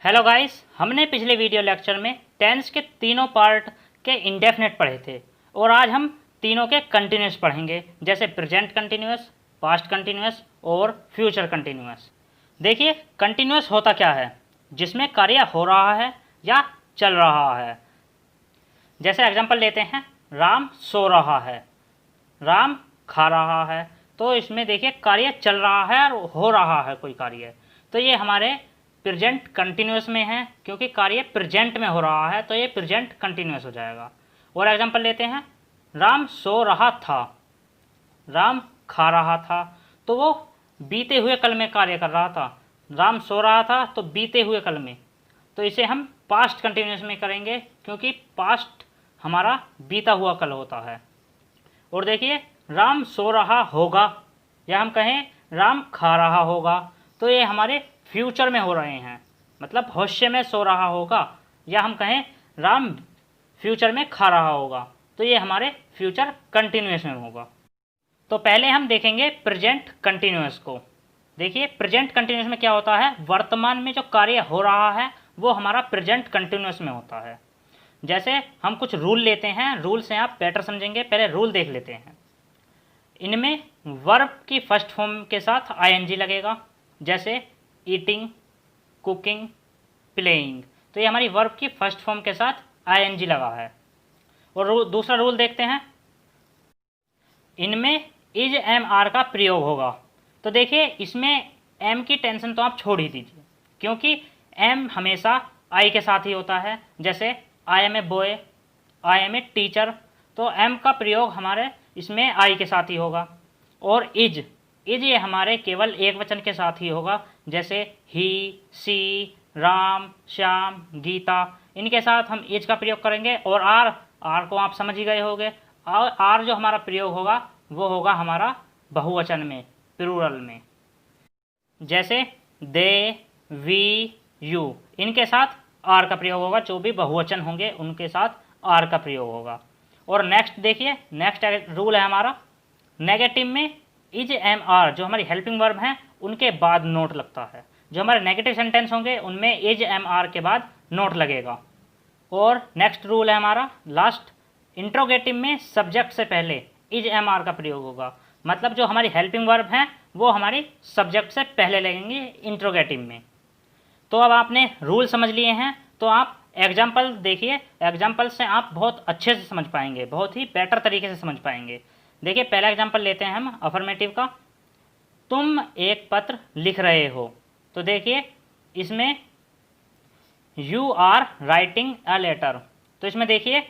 Hello guys, हमने पिछले video lecture में टेंस के तीनों पार्ट के इंडेफिनेट पढ़े थे और आज हम तीनों के कंटिन्यूस पढ़ेंगे, जैसे प्रेजेंट कंटिन्यूस, पास्ट कंटिन्यूस और फ्यूचर कंटिन्यूस। देखिए, कंटिन्यूस होता क्या है? जिसमें कार्य हो रहा है या चल रहा है। जैसे एग्जांपल लेते हैं, राम सो रहा है, राम खा रहा है। तो इसमें देखिए कार्य चल रहा है और हो रहा है कोई कार्य, तो ये हमारे प्रेजेंट कंटिन्यूस में है, क्योंकि कार्य प्रेजेंट में हो रहा है तो ये प्रेजेंट कंटिन्यूस हो जाएगा। और एग्जांपल लेते हैं, राम सो रहा था, राम खा रहा था, तो वो बीते हुए कल में कार्य कर रहा था। राम सो रहा था तो बीते हुए कल में, तो इसे हम पास्ट कंटिन्यूस में करेंगे, क्योंकि पास्ट हमारा बीता हुआ कल होता है। और देखिए, राम सो रहा होगा या हम कहें राम खा रहा होगा, तो ये हमारे फ्यूचर में हो रहे हैं, मतलब भविष्य में सो रहा होगा, या हम कहें राम फ्यूचर में खा रहा होगा, तो ये हमारे फ्यूचर कंटिन्यूस में होगा। तो पहले हम देखेंगे प्रेजेंट कंटिन्यूस को। देखिए, प्रेजेंट कंटिन्यूस में क्या होता है? वर्तमान में जो कार्य हो रहा है वो हमारा प्रेजेंट कंटिन्यूस में होता है। जैसे हम कुछ रूल लेते हैं, रूल से आप बेटर समझेंगे। पहले रूल देख लेते हैं। इनमें वर्ब की फर्स्ट फॉर्म के साथ आईएनजी लगेगा, जैसे ईटिंग, कुकिंग, प्लेइंग, तो ये हमारी वर्ब की फर्स्ट फॉर्म के साथ आईएनजी लगा है। और दूसरा रूल देखते हैं, इनमें इज एम आर का प्रयोग होगा। तो देखिए, इसमें एम की टेंशन तो आप छोड़ ही दीजिए, क्योंकि एम हमेशा आई के साथ ही होता है। जैसे I am a boy, I am a teacher, तो एम का प्रयोग हमारे इसमें आई के साथ ही होगा। और इज ये हमारे केवल एक वचन के साथ ही होगा, जैसे ही, सी, राम, श्याम, गीता, इनके साथ हम इज का प्रयोग करेंगे। और आर को आप समझ ही गए होंगे। आर जो हमारा प्रयोग होगा वो होगा हमारा बहुवचन में, प्लूरल में, जैसे दे, वी, यू, इनके साथ आर का प्रयोग होगा। जो भी बहुवचन होंगे उनके साथ आर का प्रयोग होगा। और नेक्स्ट देखिए, नेक्स्ट रूल है हमारा, नेगेटिव में इज एम आर जो हमारी हेल्पिंग वर्ब हैं उनके बाद नोट लगता है। जो हमारे नेगेटिव सेंटेंस होंगे उनमें इज एम आर के बाद नोट लगेगा। और नेक्स्ट रूल है हमारा लास्ट, इंट्रोगेटिव में सब्जेक्ट से पहले इज एम आर का प्रयोग होगा। मतलब जो हमारी हेल्पिंग वर्ब हैं वो हमारी सब्जेक्ट से पहले लगेंगे इंट्रोगेटिव में। तो अब आपने रूल समझ लिए हैं, तो आप एग्जाम्पल देखिए, एग्जाम्पल से आप बहुत अच्छे से समझ पाएंगे, बहुत ही बेटर तरीके से समझ पाएंगे। देखिए, पहला एग्जाम्पल लेते हैं हम अफर्मेटिव का। तुम एक पत्र लिख रहे हो, तो देखिए इसमें you are writing a letter, तो इसमें देखिए,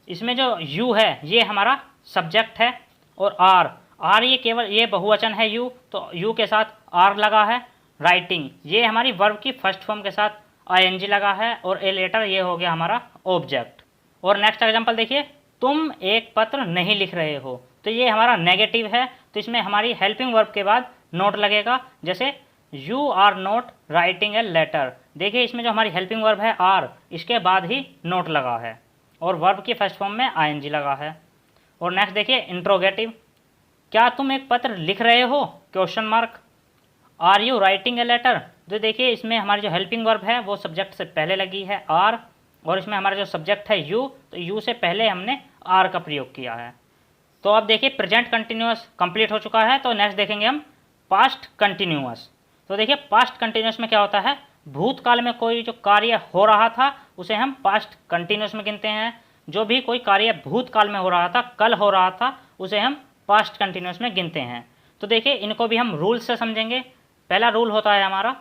इसमें जो यू है ये हमारा सब्जेक्ट है, और आर ये केवल ये बहुवचन है यू, तो यू के साथ आर लगा है। राइटिंग ये हमारी वर्ब की फर्स्ट फॉर्म के साथ आईएनजी लगा है, और ए लेटर ये हो गया हमारा ऑब्जेक्ट। और नेक्स्ट एग्जांपल देखिए, तुम एक पत्र नहीं लिख रहे हो, तो ये हमारा नेगेटिव है, तो इसमें हमारी हेल्पिंग वर्ब के बाद नोट लगेगा, जैसे you are not writing a letter. देखिए, इसमें जो हमारी हेल्पिंग वर्ब है आर, इसके बाद ही नोट लगा है, और वर्ब की फर्स्ट फॉर्म में आईएनजी लगा है। और नेक्स्ट देखिए, इंट्रोगेटिव, क्या तुम एक पत्र लिख रहे हो? Question mark. Are you writing a letter, तो देखिए इसमें हमारी जो हेल्पिंग वर्ब है वो सब्जेक्ट से पहले लगी है आर, और इसमें हमारा जो सब्जेक्ट है यू, तो यू से पहले हमने आर का प्रयोग किया है। तो अब देखिए, प्रेजेंट कंटिन्यूअस कंप्लीट हो चुका है। तो नेक्स्ट देखेंगे हम पास्ट कंटिन्यूअस। तो देखिए, पास्ट कंटिन्यूअस में क्या होता है? भूतकाल में कोई जो कार्य हो रहा था उसे हम पास्ट कंटिन्यूअस में गिनते हैं। जो भी कोई कार्य भूतकाल में हो रहा था, कल हो रहा था, उसे हम पास्ट कंटिन्यूअस में गिनते हैं। तो देखिए, इनको भी हम रूल से समझेंगे। पहला रूल होता है हमारा,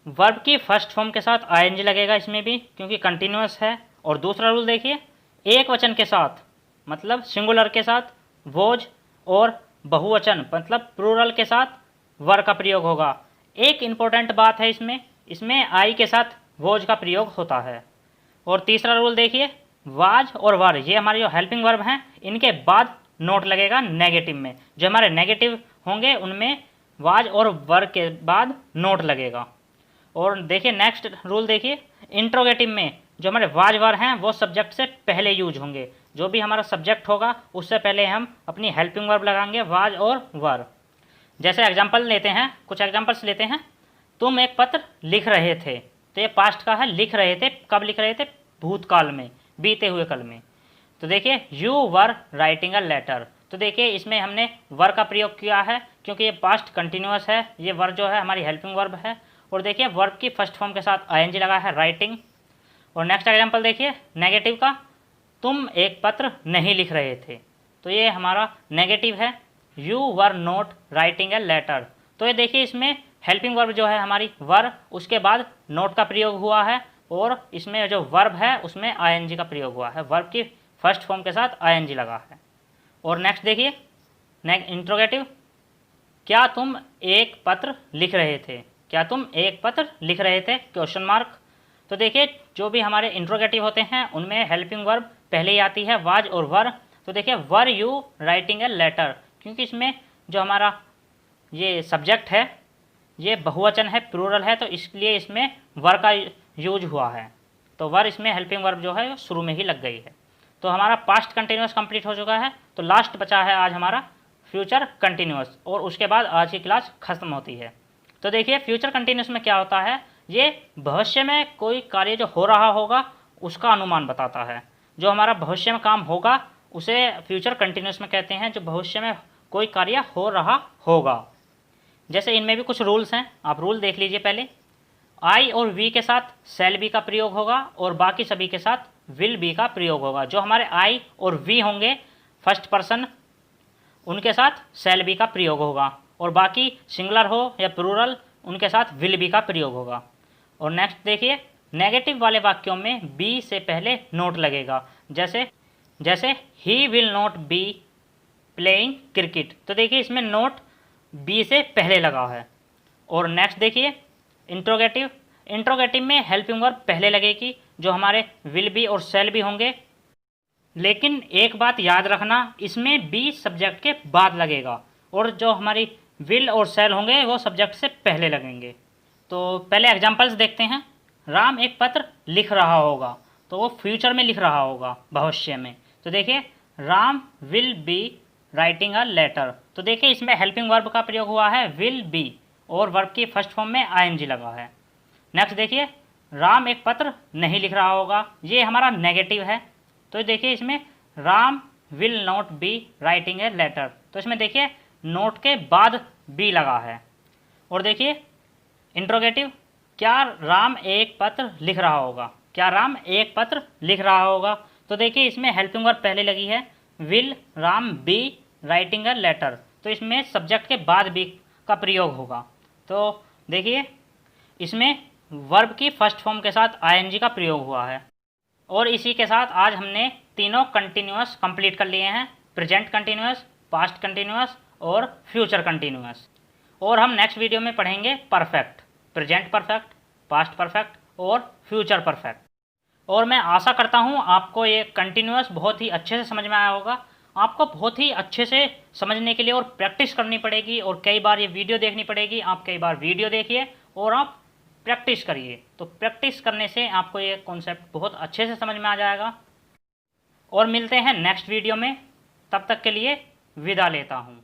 वर्ब की फर्स्ट फॉर्म के साथ आईएनजी लगेगा इसमें भी, क्योंकि कंटिन्यूअस है। और दूसरा रूल देखिए, एक वचन के साथ, मतलब सिंगुलर के साथ वोज, और बहुवचन मतलब प्लूरल के साथ वर का प्रयोग होगा। एक इम्पोर्टेंट बात है इसमें आई के साथ वोज का प्रयोग होता है। और तीसरा रूल देखिए, वाज और वर ये हमारे जो हेल्पिंग वर्ब हैं इनके बाद नोट लगेगा नेगेटिव में। जो हमारे नेगेटिव होंगे उनमें वाज और वर के बाद नोट लगेगा। और देखिए, नेक्स्ट रूल देखिए, इंट्रोगेटिव में जो हमारे वाज वर हैं वो सब्जेक्ट से पहले यूज होंगे। जो भी हमारा सब्जेक्ट होगा उससे पहले हम अपनी हेल्पिंग वर्ब लगाएंगे, वाज और वर। जैसे एग्जांपल लेते हैं, कुछ एग्जांपल्स लेते हैं। तुम एक पत्र लिख रहे थे, तो ये पास्ट का है, लिख रहे थे, कब लिख रहे थे, भूतकाल में, बीते हुए कल में। तो देखिए you were writing a letter, तो देखिए इसमें हमने वर का प्रयोग किया है क्योंकि ये पास्ट कंटिन्यूअस है, ये वर जो है हमारी हेल्पिंग वर्ब है। और देखिए वर्ब की फर्स्ट फॉर्म के साथ आईएनजी लगा है, राइटिंग। और नेक्स्ट एग्जाम्पल देखिए नेगेटिव का, तुम एक पत्र नहीं लिख रहे थे, तो ये हमारा नेगेटिव है, you were not writing a letter. तो ये देखिए इसमें हेल्पिंग वर्ब जो है हमारी वर, उसके बाद नोट का प्रयोग हुआ है और इसमें जो वर्ब है उसमें आईएनजी का प्रयोग हुआ है, वर्ब की फर्स्ट फॉर्म के साथ आईएनजी लगा है। और नेक्स्ट देखिए इंट्रोगेटिव, क्या तुम एक पत्र लिख रहे थे, क्या तुम एक पत्र लिख रहे थे, क्वेश्चन मार्क। तो देखिए जो भी हमारे इंट्रोगेटिव होते हैं उनमें हेल्पिंग वर्ब पहले ही आती है, वाज और वर। तो देखिए were you writing a letter, क्योंकि इसमें जो हमारा ये सब्जेक्ट है ये बहुवचन है, प्लूरल है, तो इसलिए इसमें वर का यूज हुआ है, तो वर इसमें हेल्पिंग वर्ब जो है शुरू में ही लग गई है। तो हमारा पास्ट कंटिन्यूअस कंप्लीट हो चुका है। तो लास्ट बचा है आज हमारा फ्यूचर कंटिन्यूअस, और उसके बाद आज की क्लास खत्म होती है। तो देखिए फ्यूचर कंटिन्यूअस में क्या होता है, ये भविष्य में कोई कार्य जो हो रहा होगा उसका अनुमान बताता है। जो हमारा भविष्य में काम होगा उसे फ्यूचर कंटिन्यूअस में कहते हैं, जो भविष्य में कोई कार्य हो रहा होगा। जैसे इनमें भी कुछ रूल्स हैं, आप रूल देख लीजिए पहले। आई और वी के साथ शैल बी का प्रयोग होगा और बाकी सभी के साथ विल बी का प्रयोग होगा। जो हमारे आई और वी होंगे फर्स्ट पर्सन, उनके साथ शैल बी का प्रयोग होगा, और बाकी सिंगुलर हो या प्लूरल उनके साथ विल बी का प्रयोग होगा। और नेक्स्ट देखिए नेगेटिव वाले वाक्यों में बी से पहले नोट लगेगा, जैसे he will not be playing cricket, तो देखिए इसमें नोट बी से पहले लगा है। और नेक्स्ट देखिए इंट्रोगेटिव में हेल्पिंग वर्ब पहले लगेगी, जो हमारे विल बी और शैल बी होंगे। लेकिन एक बात याद रखना, इसमें बी सब्जेक्ट के बाद लगेगा और जो हमारी विल और शैल होंगे वो सब्जेक्ट से पहले लगेंगे। तो पहले एग्जांपल्स देखते हैं। राम एक पत्र लिख रहा होगा, तो वो फ्यूचर में लिख रहा होगा, भविष्य में। तो देखिए Ram will be writing a letter, तो देखिए इसमें हेल्पिंग वर्ब का प्रयोग हुआ है विल बी, और वर्ब की फर्स्ट फॉर्म में आईएनजी लगा है। नेक्स्ट देखिए राम एक पत्र नहीं लिख रहा होगा, ये हमारा नेगेटिव है, तो देखिए इसमें Ram will not be writing a letter, तो इसमें देखिए नोट के बाद बी लगा है। और देखिए इंट्रोगेटिव, क्या राम एक पत्र लिख रहा होगा, क्या राम एक पत्र लिख रहा होगा, तो देखिए इसमें हेल्पिंग वर्ब पहले लगी है will Ram be writing a letter, तो इसमें सब्जेक्ट के बाद बी का प्रयोग होगा। तो देखिए इसमें वर्ब की फर्स्ट फॉर्म के साथ आईएनजी का प्रयोग हुआ है। और इसी के साथ आज हमने तीनों कंटिन्यूअस कंप्लीट कर लिए हैं, प्रेजेंट कंटिन्यूअस, पास्ट कंटिन्यूअस और फ्यूचर कंटिन्यूअस। और हम नेक्स्ट वीडियो में पढ़ेंगे perfect, present perfect, past perfect और फ्यूचर परफेक्ट। और मैं आशा करता हूँ आपको ये कंटिन्यूअस बहुत ही अच्छे से समझ में आया होगा। आपको बहुत ही अच्छे से समझने के लिए और प्रैक्टिस करनी पड़ेगी, और कई बार ये वीडियो देखनी पड़ेगी। आप कई बार वीडियो देखिए और आप प्रैक्टिस करिए, तो प्रैक्टिस करने से आपको ये कॉन्सेप्ट बहुत अच्छे से समझ में आ जाएगा। और मिलते हैं नेक्स्ट वीडियो में, तब तक के लिए विदा लेता हूँ।